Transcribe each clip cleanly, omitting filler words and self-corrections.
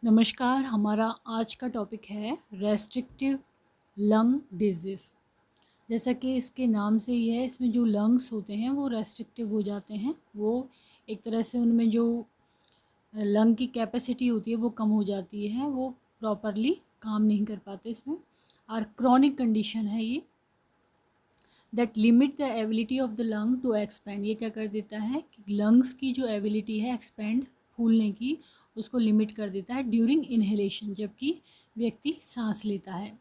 नमस्कार। हमारा आज का टॉपिक है रेस्ट्रिक्टिव लंग डिजीज़। जैसा कि इसके नाम से ही है, इसमें जो लंग्स होते हैं वो रेस्ट्रिक्टिव हो जाते हैं। वो एक तरह से उनमें जो लंग की कैपेसिटी होती है वो कम हो जाती है, वो प्रॉपरली काम नहीं कर पाते इसमें। और क्रॉनिक कंडीशन है ये that limit the ability of the lung to expand. ये क्या कर देता है कि लंग्स की जो एबिलिटी है एक्सपेंड फूलने की, उसको लिमिट कर देता है ड्यूरिंग इनहेलेशन, जबकि व्यक्ति सांस लेता है।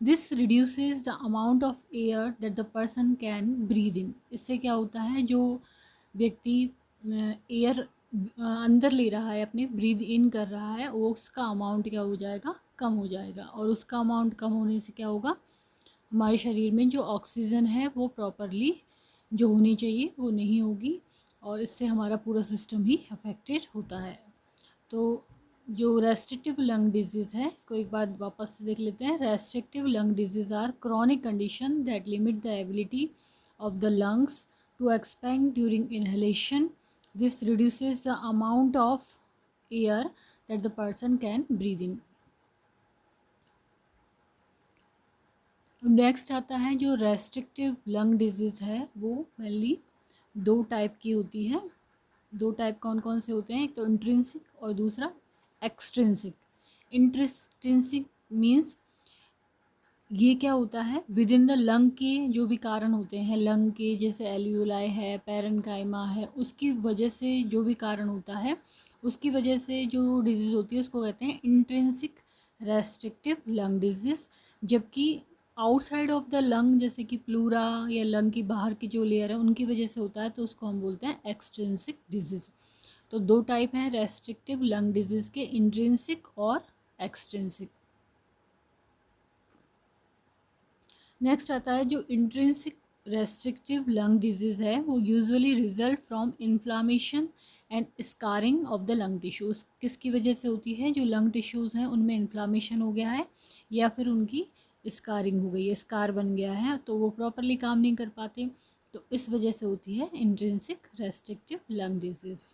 This reduces the amount of air that the person can breathe इन। इससे क्या होता है, जो व्यक्ति एयर अंदर ले रहा है, अपने ब्रीद इन कर रहा है, वो उसका अमाउंट क्या हो जाएगा, कम हो जाएगा। और उसका अमाउंट कम होने से क्या होगा, हमारे शरीर में जो ऑक्सीजन है वो प्रॉपरली जो होनी चाहिए वो नहीं होगी, और इससे हमारा पूरा सिस्टम ही अफेक्टेड होता है। तो जो रेस्ट्रिक्टिव लंग डिजीज़ है, इसको एक बार वापस से देख लेते हैं। Restrictive lung disease are chronic condition that limit the ability of the lungs to expand during inhalation. This reduces the amount of air that the person can breathe in. Next आता है जो रेस्ट्रिक्टिव लंग डिजीज़ है, वो mainly दो type की होती है। दो टाइप कौन कौन से होते हैं, एक तो इंट्रिंसिक और दूसरा एक्सट्रिंसिक। इंट्रिंसिक मीन्स ये क्या होता है, विद इन द लंग के जो भी कारण होते हैं, लंग के जैसे एल्यूलाई है, पैरेन्काइमा है, उसकी वजह से जो भी कारण होता है, उसकी वजह से जो डिजीज़ होती है उसको कहते हैं इंट्रिंसिक रेस्ट्रिक्टिव लंग डिजीज़। जबकि आउटसाइड ऑफ द लंग, जैसे कि प्लूरा या लंग की बाहर की जो लेयर है उनकी वजह से होता है, तो उसको हम बोलते हैं एक्सट्रिंसिक डिजीज़। तो दो टाइप हैं रेस्ट्रिक्टिव लंग डिजीज़ के, इंट्रिंसिक और एक्सट्रिंसिक। नेक्स्ट आता है जो इंट्रिंसिक रेस्ट्रिक्टिव लंग डिजीज़ है, वो usually result from inflammation and scarring of the lung tissues. किसकी वजह से होती है, जो लंग टिश्यूज़ हैं उनमें इन्फ्लामेशन हो गया है या फिर उनकी स्कारिंग हो गई है, स्कार बन गया है, तो वो प्रॉपरली काम नहीं कर पाते, तो इस वजह से होती है इंट्रिंसिक रेस्ट्रिक्टिव लंग डिजीज़।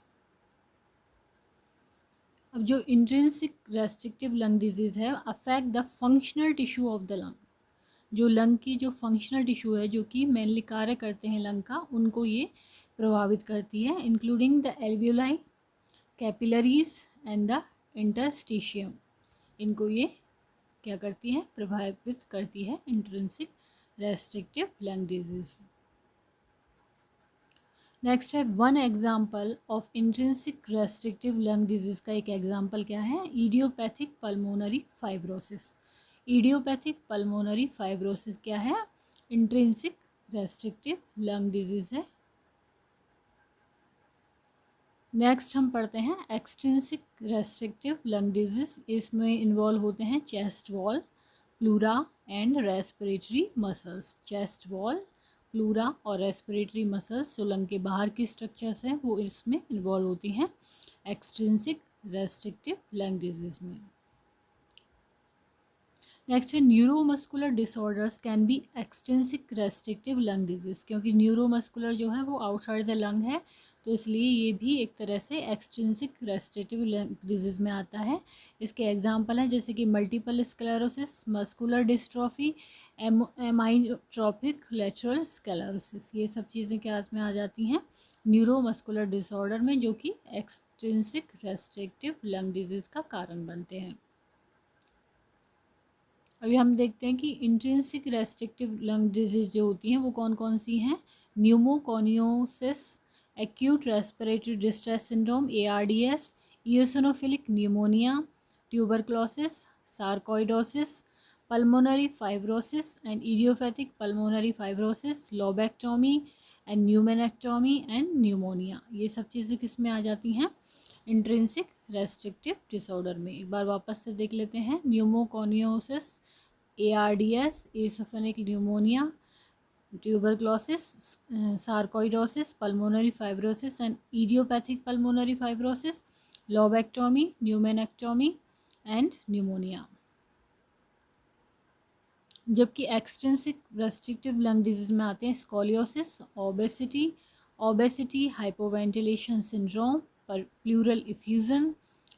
अब जो इंट्रिंसिक रेस्ट्रिक्टिव लंग डिजीज़ है affect the functional tissue of the lung. जो लंग की जो फंक्शनल टिश्यू है, जो कि मेनली कार्य करते हैं लंग का, उनको ये प्रभावित करती है, including the alveoli, capillaries and the interstitium. इनको ये क्या करती है, प्रभावित करती है intrinsic restrictive lung disease. Next है one example of intrinsic restrictive lung disease का एक एग्जाम्पल क्या है, idiopathic pulmonary fibrosis. Idiopathic pulmonary fibrosis क्या है, इंट्रिंसिक रेस्ट्रिक्टिव लंग डिजीज़ है। नेक्स्ट हम पढ़ते हैं एक्सट्रिंसिक रेस्ट्रिक्टिव लंग डिजीज़। इसमें इन्वॉल्व होते हैं chest wall, pleura and respiratory muscles. Chest wall, pleura और रेस्पिरेटरी मसल्स जो लंग के बाहर की स्ट्रक्चर्स हैं वो इसमें इन्वॉल्व होती हैं एक्सट्रिंसिक रेस्ट्रिक्टिव लंग डिजीज़ में। नेक्स्ट है neuromuscular disorders can be extrinsic restrictive lung disease. क्योंकि न्यूरोमस्कुलर जो है वो आउटसाइड द लंग है, तो इसलिए ये भी एक तरह से एक्सटेंसिक रेस्ट्रिक्टिव लंग डिजीज़ में आता है। इसके एग्जांपल हैं जैसे कि multiple sclerosis, muscular dystrophy, amyotrophic lateral sclerosis. ये सब चीज़ें क्या में आ जाती हैं, न्यूरोमस्कुलर डिसऑर्डर में, जो कि एक्सटेंसिक रेस्ट्रिक्टिव लंग डिजीज़ का कारण बनते हैं। अभी हम देखते हैं कि इंट्रिंसिक रेस्ट्रिक्टिव लंग डिजीज़ जो होती हैं वो कौन कौन सी हैं। Pneumoconiosis, acute respiratory distress syndrome ARDS, eosinophilic pneumonia, tuberculosis, sarcoidosis, pulmonary fibrosis and idiopathic pulmonary fibrosis, lobectomy and pneumonectomy and pneumonia. ये सब चीज़ें किस में आ जाती हैं, इंट्रिंसिक रेस्ट्रिक्टिव डिसऑर्डर में। एक बार वापस से देख लेते हैं। न्यूमोकोनियोसिस, ARDS, एसोफेनिक pneumonia, tuberculosis, sarcoidosis, pulmonary fibrosis and idiopathic pulmonary fibrosis, lobectomy, pneumonectomy and pneumonia. जबकि एक्सटेंसिक रेस्ट्रिक्टिव लंग डिजीज़ में आते हैं scoliosis, obesity, hypoventilation syndrome, pleural effusion,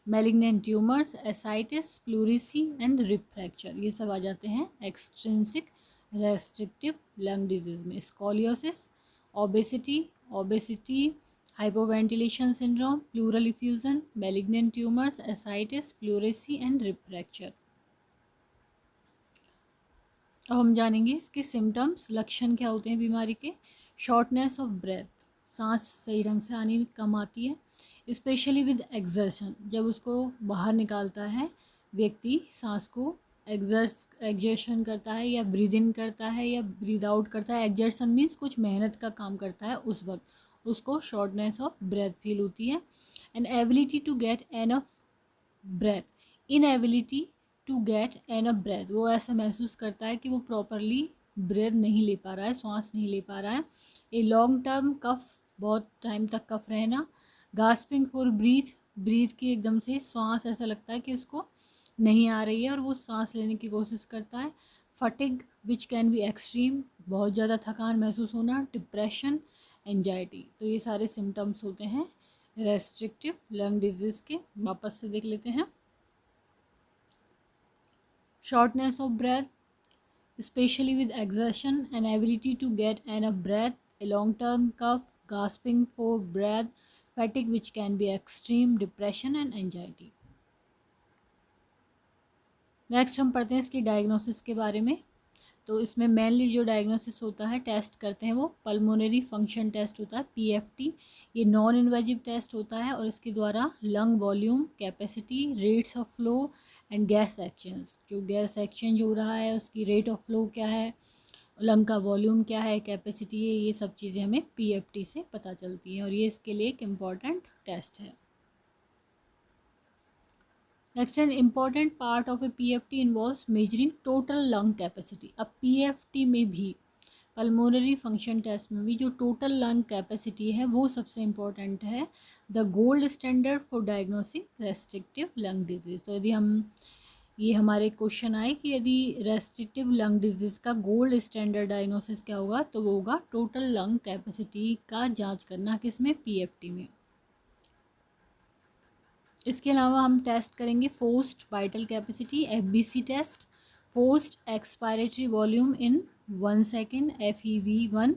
malignant tumours, ascites, pleurisy and rib fracture, ये सब आ जाते हैं एक्सट्रिंसिक रेस्ट्रिक्टिव लंग डिजीज में। Scoliosis, obesity, hypoventilation syndrome, pleural effusion, malignant tumours, ascites, pleurisy and rib fracture. अब हम जानेंगे इसके सिम्टम्स, लक्षण क्या होते हैं बीमारी के। शॉर्टनेस ऑफ ब्रेथ, सांस सही ढंग से आनी कम आती है। स्पेशली विद एक्सर्शन, जब उसको बाहर निकालता है व्यक्ति, सांस को एग्जर्शन करता है या ब्रीद इन करता है या ब्रीद आउट करता है, एग्जर्शन मीन्स कुछ मेहनत का काम करता है, उस वक्त उसको शॉर्टनेस ऑफ ब्रेथ फील होती है। And ability to get enough breath, inability to get enough breath, वो ऐसा महसूस करता है कि वो प्रॉपरली ब्रेथ नहीं ले पा रहा है, श्वास नहीं ले पा रहा है। ए लॉन्ग टर्म कफ, बहुत टाइम तक कफ रहना। गास्पिंग फॉर ब्रीथ, ब्रीथ की एकदम से श्वास ऐसा लगता है कि उसको नहीं आ रही है और वो सांस लेने की कोशिश करता है। Fatigue which can be extreme, बहुत ज़्यादा थकान महसूस होना। डिप्रेशन, एंजाइटी, तो ये सारे सिम्टम्स होते हैं रेस्ट्रिक्टिव लंग डिजीज़ के। वापस से देख लेते हैं। Shortness of breath, especially with exertion, and ability to get enough breath, a long-term cough, gasping for breath, fatigue which can be extreme, depression and anxiety. Next हम पढ़ते हैं इसकी डायग्नोसिस के बारे में। तो इसमें मेनली जो डायग्नोसिस होता है, टेस्ट करते हैं, वो पल्मोनरी फंक्शन टेस्ट होता है, पीएफटी। ये नॉन इन्वेजिव टेस्ट होता है और इसके द्वारा lung volume, capacity, rates of flow and gas exchange, जो गैस एक्सचेंज हो रहा है उसकी रेट ऑफ फ्लो क्या है, लंग का वॉल्यूम क्या है, कैपेसिटी है, ये सब चीज़ें हमें पीएफटी से पता चलती हैं और ये इसके लिए एक इम्पॉर्टेंट टेस्ट है। Next, an important part of A PFT involves measuring total lung capacity. अब पीएफटी में भी, पल्मोनरी फंक्शन टेस्ट में भी, जो टोटल लंग कैपेसिटी है वो सबसे इम्पॉर्टेंट है, the gold standard for diagnosing restrictive lung disease. तो यदि हम, ये हमारे क्वेश्चन आए कि यदि रेस्ट्रिक्टिव लंग डिजीज़ का गोल्ड स्टैंडर्ड डायग्नोसिस क्या होगा, तो वो होगा टोटल लंग कैपेसिटी का जांच करना, किसमें, पीएफटी में। इसके अलावा हम टेस्ट करेंगे forced vital capacity, FVC test, forced expiratory volume in 1 second, FEV1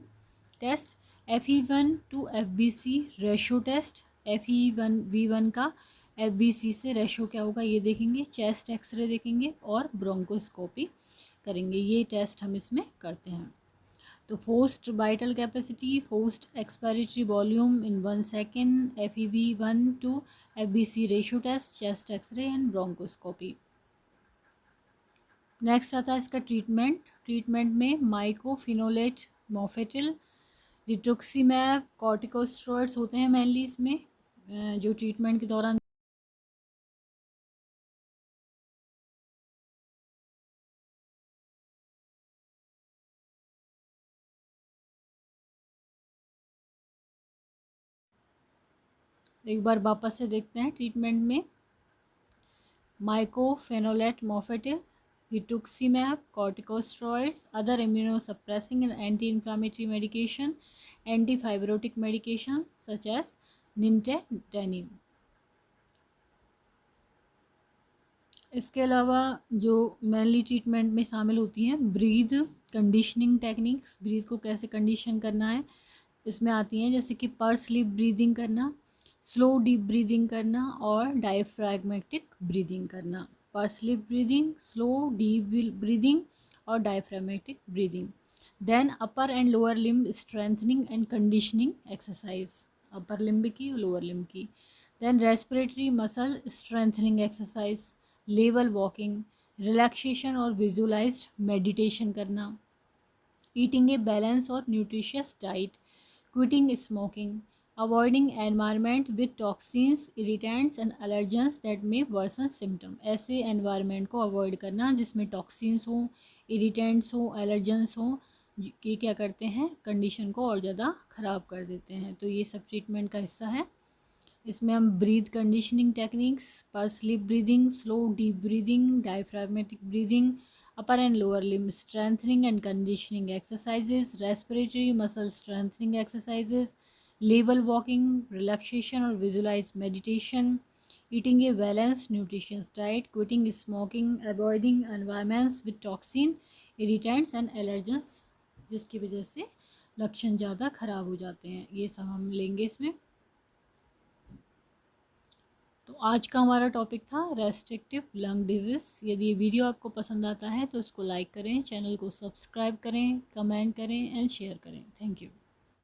test, FE1 to FBC ratio test, FEV1 का FBC से रेशो क्या होगा ये देखेंगे, चेस्ट एक्सरे देखेंगे और ब्रोंकोस्कोपी करेंगे। ये टेस्ट हम इसमें करते हैं। तो forced vital capacity, forced expiratory volume in 1 second, FEV1 to FBC ratio test, chest X ray and bronchoscopy. Next आता है इसका ट्रीटमेंट। ट्रीटमेंट में माइकोफिनोलेट, मॉफेटिल, रिटुक्सीमैब, कॉर्टिकोस्टेरॉइड्स होते हैं मेनली इसमें जो ट्रीटमेंट के दौरान। एक बार वापस से देखते हैं ट्रीटमेंट में, mycophenolate, मॉफेटिल, rituximab, corticosteroids, other immunosuppressing and anti-inflammatory medication, antifibrotic medication such as nintedanib। इसके अलावा जो मेनली ट्रीटमेंट में शामिल होती हैं, ब्रीथ कंडीशनिंग टेक्निक्स, ब्रीथ को कैसे कंडीशन करना है इसमें आती हैं, जैसे कि पर स्लीप ब्रीदिंग करना, स्लो डीप ब्रीदिंग करना और डायफ्रैग्मेटिक ब्रीदिंग करना। Pursed lip breathing, slow deep breathing और diaphragmatic breathing. Then upper and lower limb strengthening and conditioning exercise, upper limb की और लोअर लिम्ब की। Then respiratory muscle strengthening exercise, level walking, relaxation और visualised meditation करना, eating a balance और nutritious diet, quitting smoking, avoiding environment with toxins, irritants and allergens that may version symptom. ऐसे environment को avoid करना जिसमें toxins हों, irritants हों, allergens हों, कि क्या करते हैं, कंडीशन को और ज़्यादा ख़राब कर देते हैं। तो ये सब ट्रीटमेंट का हिस्सा है। इसमें हम ब्रीथ कंडीशनिंग टेक्निक्स, पर lip breathing, slow deep breathing, diaphragmatic breathing, upper and lower limb strengthening and conditioning exercises, respiratory muscle strengthening exercises, level walking, relaxation or visualized meditation, eating a balanced nutritious diet, quitting smoking, avoiding environments with toxin, irritants and allergens, जिसकी वजह से लक्षण ज़्यादा ख़राब हो जाते हैं। ये सब हम लेंगे इसमें। तो आज का हमारा टॉपिक था रेस्ट्रिक्टिव लंग डिजीज़। यदि ये वीडियो आपको पसंद आता है तो इसको लाइक करें, चैनल को सब्सक्राइब करें, कमेंट करें एंड शेयर करें। Thank you.